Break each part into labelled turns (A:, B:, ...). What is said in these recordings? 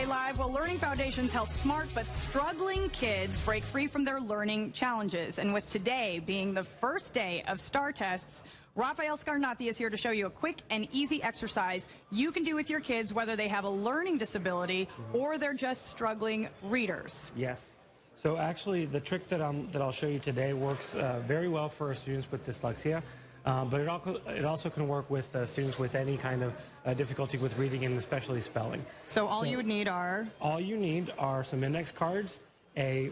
A: today live. Well, Learning Foundations help smart but struggling kids break free from their learning challenges. And with today being the first day of STAR tests, Rafael Scarnati is here to show you a quick and easy exercise you can do with your kids, whether they have a learning disability or they're just struggling readers.
B: Yes. So actually, the trick that I'll show you today works very well for our students with dyslexia, but it also can work with students with any kind of difficulty with reading and especially spelling.
A: So all you would need are?
B: All you need are some index cards, a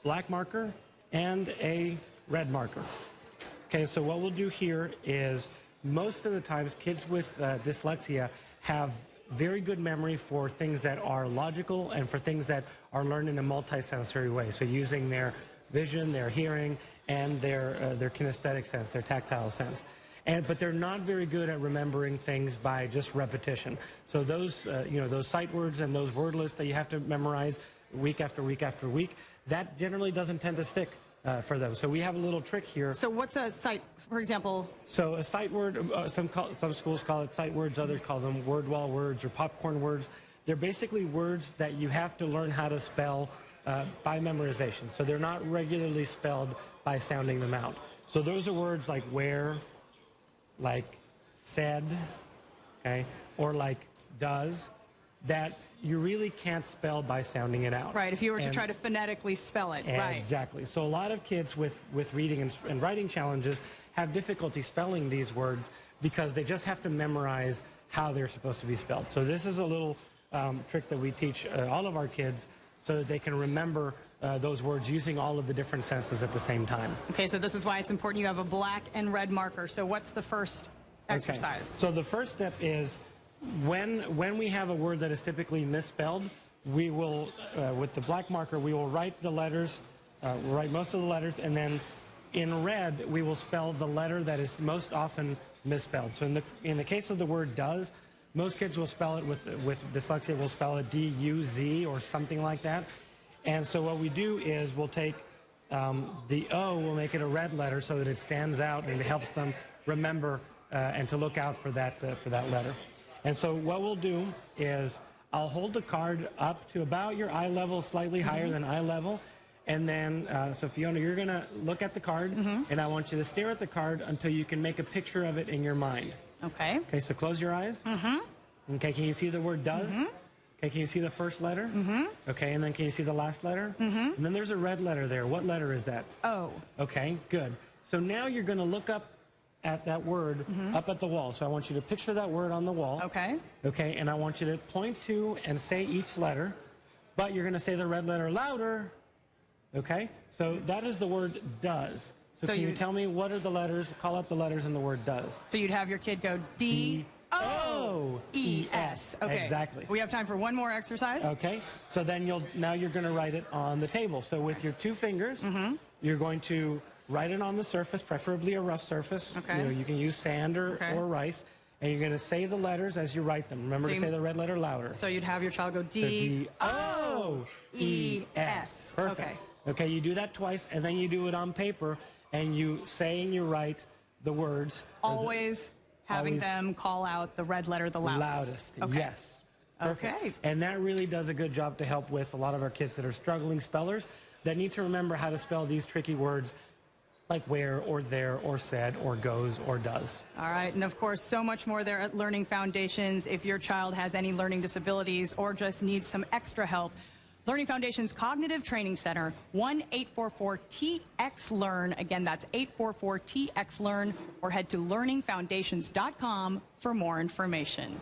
B: black marker, and a red marker. Okay, so what we'll do here is most of the times kids with dyslexia have very good memory for things that are logical and for things that are learned in a multisensory way. So using their vision, their hearing, and their kinesthetic sense, their tactile sense. But they're not very good at remembering things by just repetition. So those, those sight words and those word lists that you have to memorize week after week after week, that generally doesn't tend to stick for them. So we have a little trick here.
A: So what's a sight, for example?
B: So a sight word, some schools call it sight words, others call them word wall words or popcorn words. They're basically words that you have to learn how to spell by memorization. So they're not regularly spelled by sounding them out. So those are words like where, like said, okay, or like does, that you really can't spell by sounding it out.
A: Right, if you were to try to phonetically spell it, right.
B: Exactly. So a lot of kids with reading and writing challenges have difficulty spelling these words because they just have to memorize how they're supposed to be spelled. So this is a little trick that we teach all of our kids so that they can remember those words using all of the different senses at the same time.
A: Okay, so this is why it's important you have a black and red marker. So what's the first exercise?
B: Okay. So the first step is when we have a word that is typically misspelled, we will, with the black marker, we will write the letters, write most of the letters, and then in red, we will spell the letter that is most often misspelled. So in the case of the word does, most kids will spell it with dyslexia, will spell it D-U-Z or something like that. And so what we do is we'll take the O, we'll make it a red letter so that it stands out and it helps them remember and to look out for that letter. And so what we'll do is I'll hold the card up to about your eye level, slightly higher than eye level. And then, so Fiona, you're going to look at the card, and I want you to stare at the card until you can make a picture of it in your mind.
A: Okay.
B: Okay, so close your eyes. Okay, can you see the word does? Okay, can you see the first letter? Okay, and then can you see the last letter? And then there's a red letter there. What letter is that?
A: O.
B: Okay, good. So now you're going to look up at that word up at the wall. So I want you to picture that word on the wall.
A: Okay.
B: Okay, and I want you to point to and say each letter, but you're going to say the red letter louder. Okay, so that is the word does. So can you tell me what are the letters, call out the letters in the word does.
A: So you'd have your kid go D-O-E-S. Okay.
B: Exactly.
A: We have time for one more exercise.
B: Okay, so then now you're going to write it on the table. So with your two fingers, you're going to write it on the surface, preferably a rough surface.
A: Okay.
B: You can use sand or rice. And you're going to say the letters as you write them. Remember to say the red letter louder.
A: So you'd have your child go D-O-E-S.
B: Perfect.
A: Okay.
B: Okay, you do that twice, and then you do it on paper, and you say and you write the words.
A: Always having them call out the red letter the loudest. Okay.
B: Yes. Perfect.
A: Okay.
B: And that really does a good job to help with a lot of our kids that are struggling spellers that need to remember how to spell these tricky words like where or there or said or goes or does.
A: All right, and of course, so much more there at Learning Foundations. If your child has any learning disabilities or just needs some extra help, Learning Foundations Cognitive Training Center, 1-844-TX-LEARN. Again, that's 844-TX-LEARN, or head to learningfoundations.com for more information.